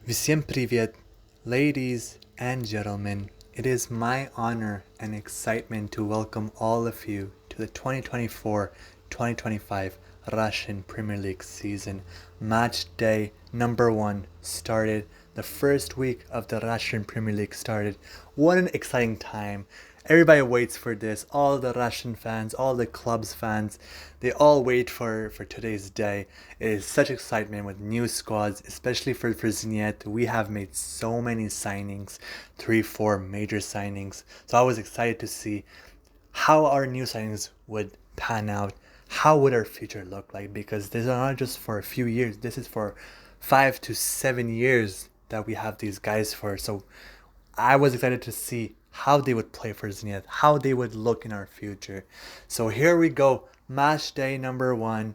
Всем привет, ladies and gentlemen. It is my honor and excitement to welcome all of you to the 2024-2025 Russian Premier League season. Match day number 1 started. The first week of the Russian Premier League started. What an exciting time. Everybody waits for this. All the Russian fans, all the club's fans, they all wait for today's day. It is such excitement with new squads, especially for Zenit. We have made so many signings, 3, 4 major signings. So I was excited to see how our new signings would pan out. How would our future look like? Because these are not just for a few years. This is for 5 to 7 years that we have these guys for. So I was excited to see how they would play for Zenit, how they would look in our future. So here we go. Match day number 1.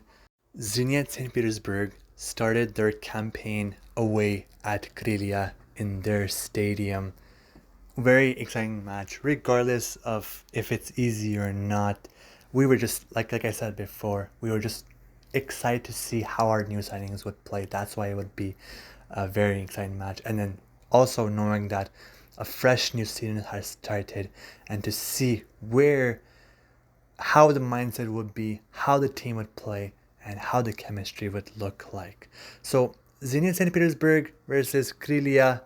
Zenit St. Petersburg started their campaign away at Krylya in their stadium. Very exciting match, regardless of if it's easy or not. We were just like I said before, we were just excited to see how our new signings would play. That's why it would be a very exciting match. And then also knowing that a fresh new season has started, and to see how the mindset would be, how the team would play, and how the chemistry would look like. So Zenit St. Petersburg versus Krylya.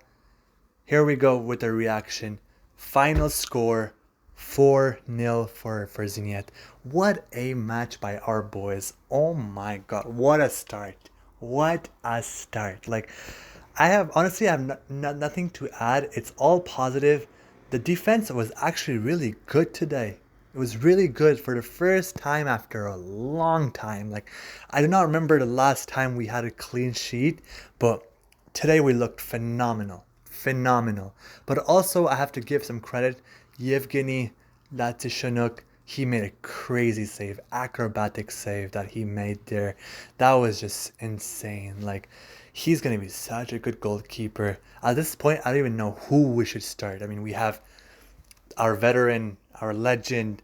Here we go with the reaction. Final score 4-0 for Zenit. What a match by our boys. Oh my god, what a start. What a start. I have nothing to add. It's all positive. The defense was actually really good today. It was really good for the first time after a long time. I do not remember the last time we had a clean sheet, but today we looked phenomenal. Phenomenal. But also, I have to give some credit. Yevgeny Latishunuk, he made a crazy save, acrobatic save that he made there. That was just insane. He's going to be such a good goalkeeper. At this point, I don't even know who we should start. I mean, we have our veteran, our legend,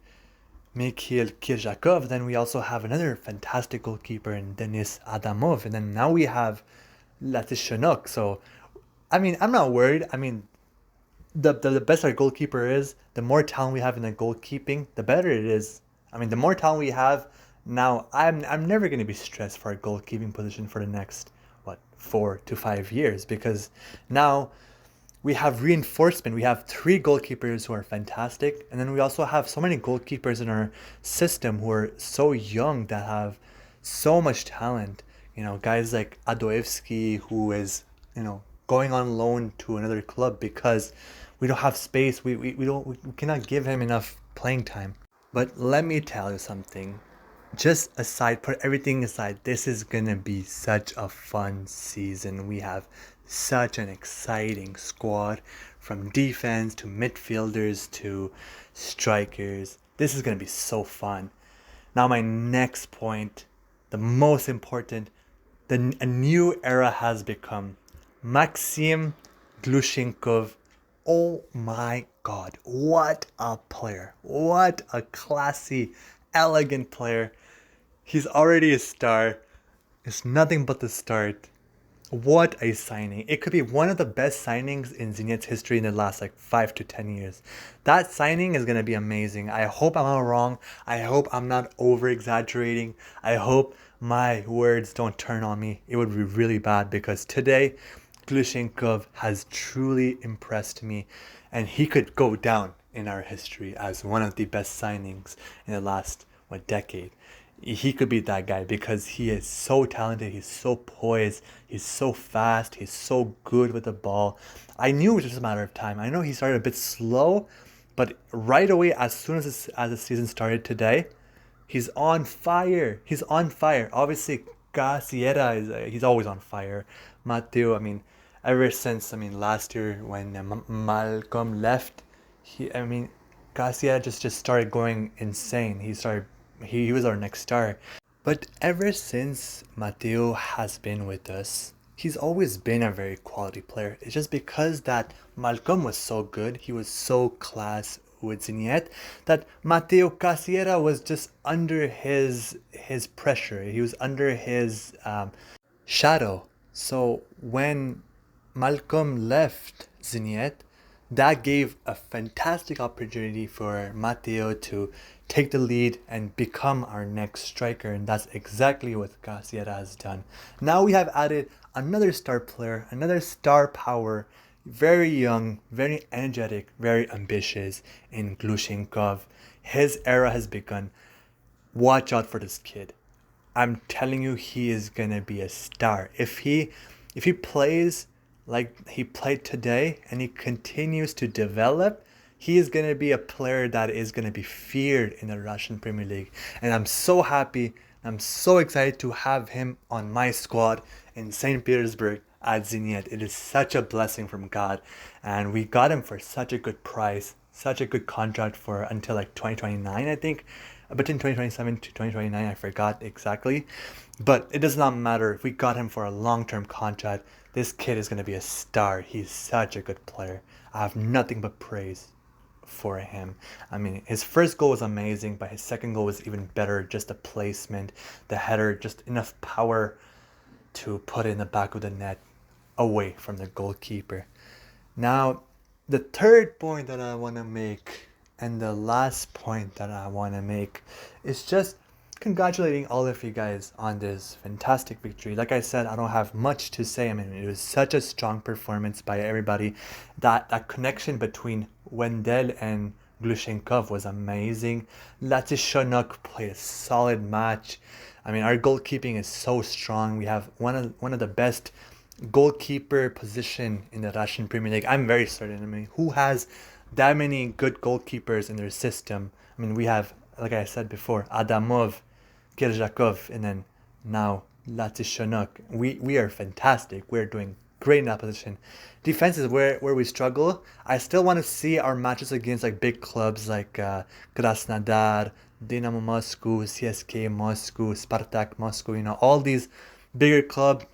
Mikhail Kirzhakov. Then we also have another fantastic goalkeeper in Denis Adamov. And then now we have Latishunuk. So, I mean, I'm not worried. I mean, the best our goalkeeper is, the more talent we have in the goalkeeping, the better it is. I mean, the more talent we have, now I'm never going to be stressed for our goalkeeping position for the next 4 to 5 years, because now we have reinforcement. We have 3 goalkeepers who are fantastic, and then we also have so many goalkeepers in our system who are so young that have so much talent. Guys like Adoevsky, who is going on loan to another club because we don't have space. We cannot give him enough playing time. But let me tell you something. Just aside, put everything aside, this is gonna be such a fun season. We have such an exciting squad, from defense to midfielders to strikers. This is gonna be so fun. Now, my next point, the most important, a new era has become. Maxim Glushenkov. Oh my god, what a player. What a classy, elegant player. He's already a star. It's nothing but the start. What a signing. It could be one of the best signings in Zenit's history in the last 5 to 10 years. That signing is going to be amazing. I hope I'm not wrong. I hope I'm not over exaggerating. I hope my words don't turn on me. It would be really bad, because today Glushenkov has truly impressed me, and he could go down in our history as one of the best signings in the last decade. He could be that guy because he is so talented, he's so poised, he's so fast, he's so good with the ball. I knew it was just a matter of time. I know he started a bit slow, but right away, as soon as the season started today, he's on fire. He's on fire. Obviously, Garciera he's always on fire. Mateo, I mean, ever since last year when Malcolm left, Garcia just started going insane. He was our next star. But ever since Mateo has been with us, he's always been a very quality player. It's just because that Malcolm was so good, he was so class with Zenit, that Mateo Casiera was just under his pressure. He was under his shadow. So when Malcolm left Zenit, that gave a fantastic opportunity for Matteo to take the lead and become our next striker, and that's exactly what Casiera has done. Now we have added another star player, another star power, very young, very energetic, very ambitious in Glushenkov. His era has begun. Watch out for this kid. I'm telling you, he is gonna be a star. If he plays like he played today and he continues to develop, he is gonna be a player that is gonna be feared in the Russian Premier League. And I'm so happy, I'm so excited to have him on my squad in St. Petersburg at Zenit. It is such a blessing from God, and we got him for such a good price, such a good contract for until like 2029, I think, between 2027 to 2029, I forgot exactly, but it does not matter. If we got him for a long-term contract, this kid is going to be a star. He's such a good player. I have nothing but praise for him. I mean, his first goal was amazing, but his second goal was even better. Just the placement, the header, just enough power to put it in the back of the net away from the goalkeeper. Now, the third point that I want to make and the last point that I want to make is just congratulating all of you guys on this fantastic victory. Like I said, I don't have much to say. I mean, it was such a strong performance by everybody. That connection between Wendell and Glushenkov was amazing. Latishonok played a solid match. I mean, our goalkeeping is so strong. We have one of the best goalkeeper position in the Russian Premier League. I'm very certain. I mean, who has that many good goalkeepers in their system? I mean, we have, like I said before, Adamov, Kirzhakov, and then now Latishonok. We are fantastic. We're doing great in that position. Defense is where we struggle. I still want to see our matches against like big clubs like Krasnodar, Dynamo Moscow, CSK Moscow, Spartak Moscow. You know, all these bigger clubs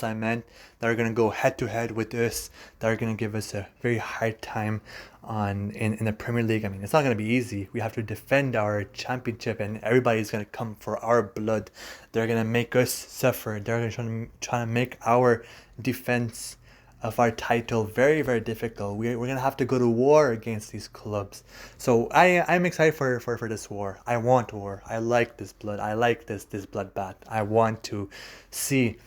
I meant, that are gonna go head to head with us, that are gonna give us a very hard time in the Premier League. I mean, it's not gonna be easy. We have to defend our championship, and everybody's gonna come for our blood. They're gonna make us suffer. They're gonna try to make our defense of our title very, very difficult. We're gonna have to go to war against these clubs. So I'm excited for this war. I want war. I like this blood. I like this bloodbath. I want to see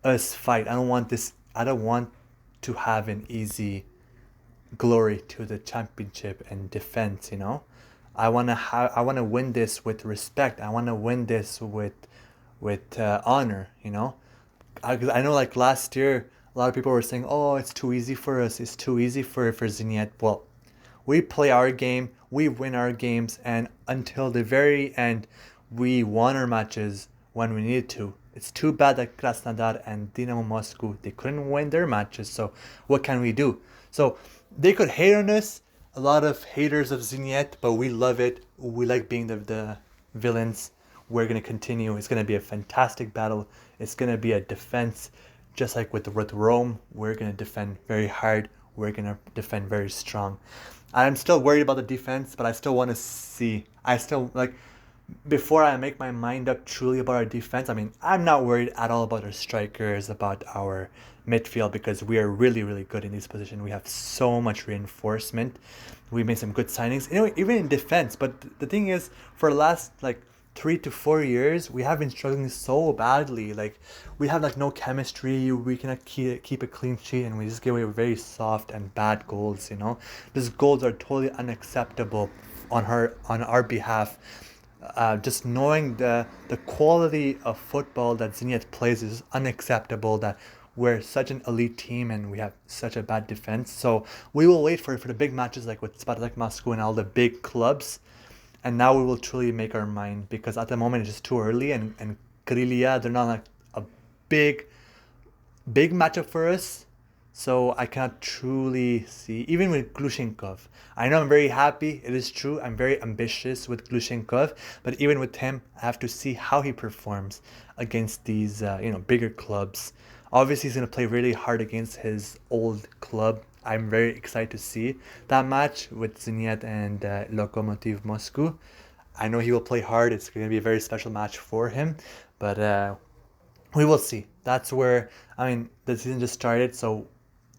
us fight. I don't want to have an easy glory to the championship and defense, you know. I want to win this with respect. I want to win this with honor, you know. I know like last year a lot of people were saying, "Oh, it's too easy for us. It's too easy for Zenit." Well, we play our game, we win our games, and until the very end, we won our matches when we needed to. It's too bad that Krasnodar and Dynamo Moscow, they couldn't win their matches, so what can we do? So they could hate on us, a lot of haters of Zenit, but we love it. We like being the villains. We're going to continue. It's going to be a fantastic battle. It's going to be a defense, just like with Rome. We're going to defend very hard. We're going to defend very strong. I'm still worried about the defense, but I still want to see. I still like, before I make my mind up truly about our defense, I mean, I'm not worried at all about our strikers, about our midfield, because we are really, really good in this position. We have so much reinforcement. We made some good signings, anyway, even in defense. But the thing is, for the last like 3 to 4 years, we have been struggling so badly. Like, we have like no chemistry. We cannot keep a clean sheet, and we just give away very soft and bad goals. You know, these goals are totally unacceptable on our behalf. Just knowing the quality of football that Zenit plays is unacceptable, that we're such an elite team and we have such a bad defense. So we will wait for the big matches like with Spartak Moscow and all the big clubs, and now we will truly make our mind, because at the moment it's just too early, and Krylya, they're not like a big matchup for us. So I cannot truly see, even with Glushenkov. I know I'm very happy, it is true, I'm very ambitious with Glushenkov, but even with him, I have to see how he performs against these bigger clubs. Obviously, he's going to play really hard against his old club. I'm very excited to see that match with Zenit and Lokomotiv Moscow. I know he will play hard. It's going to be a very special match for him, but we will see. That's where, I mean, the season just started, so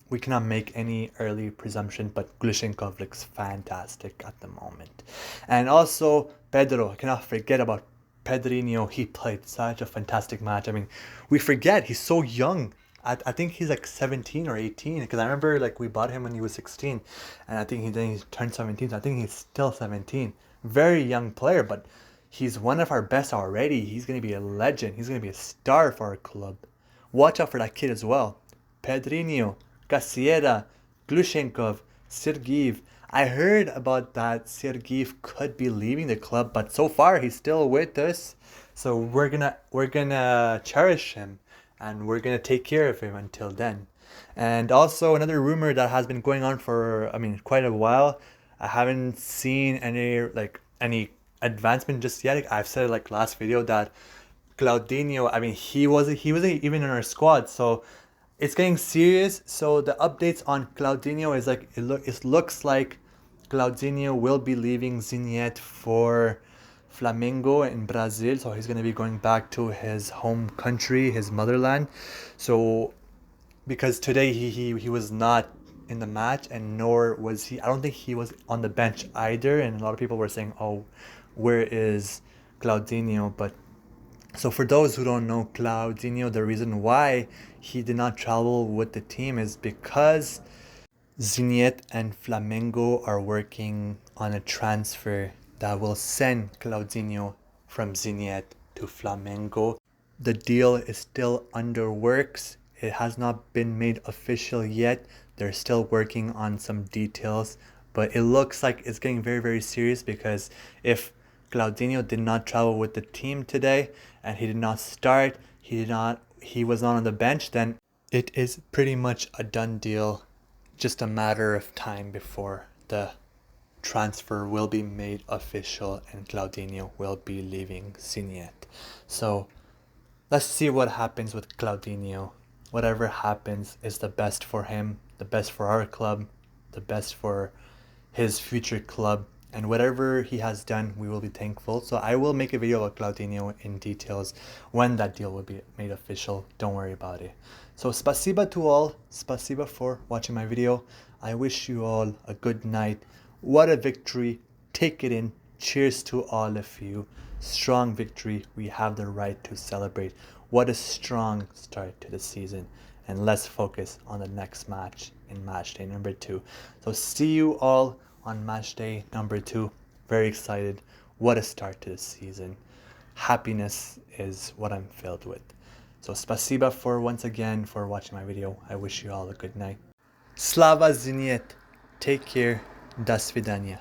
we cannot make any early presumption, but Glushenkov looks fantastic at the moment. And also, Pedro, I cannot forget about Pedrinho. He played such a fantastic match. I mean, we forget he's so young. I think he's like 17 or 18 because I remember like we bought him when he was 16 and I think he turned 17. So I think he's still 17. Very young player, but he's one of our best already. He's going to be a legend. He's going to be a star for our club. Watch out for that kid as well. Pedrinho, Casiera, Glushenkov, Sergeev. I heard about that Sergeev could be leaving the club, but so far he's still with us. So we're gonna cherish him and we're gonna take care of him until then. And also another rumor that has been going on for quite a while. I haven't seen any advancement just yet. I've said like last video that Claudinho, he wasn't even in our squad, so it's getting serious. So the updates on Claudinho is like it looks like Claudinho will be leaving Zenit for Flamengo in Brazil. So he's gonna be going back to his home country, his motherland. So because today he was not in the match and nor was he, I don't think he was on the bench either, and a lot of people were saying, oh, where is Claudinho? But so for those who don't know Claudinho, the reason why he did not travel with the team is because Zenit and Flamengo are working on a transfer that will send Claudinho from Zenit to Flamengo. The deal is still under works. It has not been made official yet. They're still working on some details, but it looks like it's getting very, very serious because if Claudinho did not travel with the team today and he did not start, he was not on the bench, then it is pretty much a done deal. Just a matter of time before the transfer will be made official and Claudinho will be leaving Zenit. So let's see what happens with Claudinho. Whatever happens is the best for him, the best for our club, the best for his future club, and whatever he has done, we will be thankful. So I will make a video about Claudinho in details when that deal will be made official. Don't worry about it. So spasiba to all. Spasiba for watching my video. I wish you all a good night. What a victory. Take it in. Cheers to all of you. Strong victory. We have the right to celebrate. What a strong start to the season. And let's focus on the next match in match day number 2. So see you all on match day number 2. Very excited. What a start to the season. Happiness is what I'm filled with. So spasiba for once again for watching my video. I wish you all a good night. Slava Zenit. Take care. Do svidania.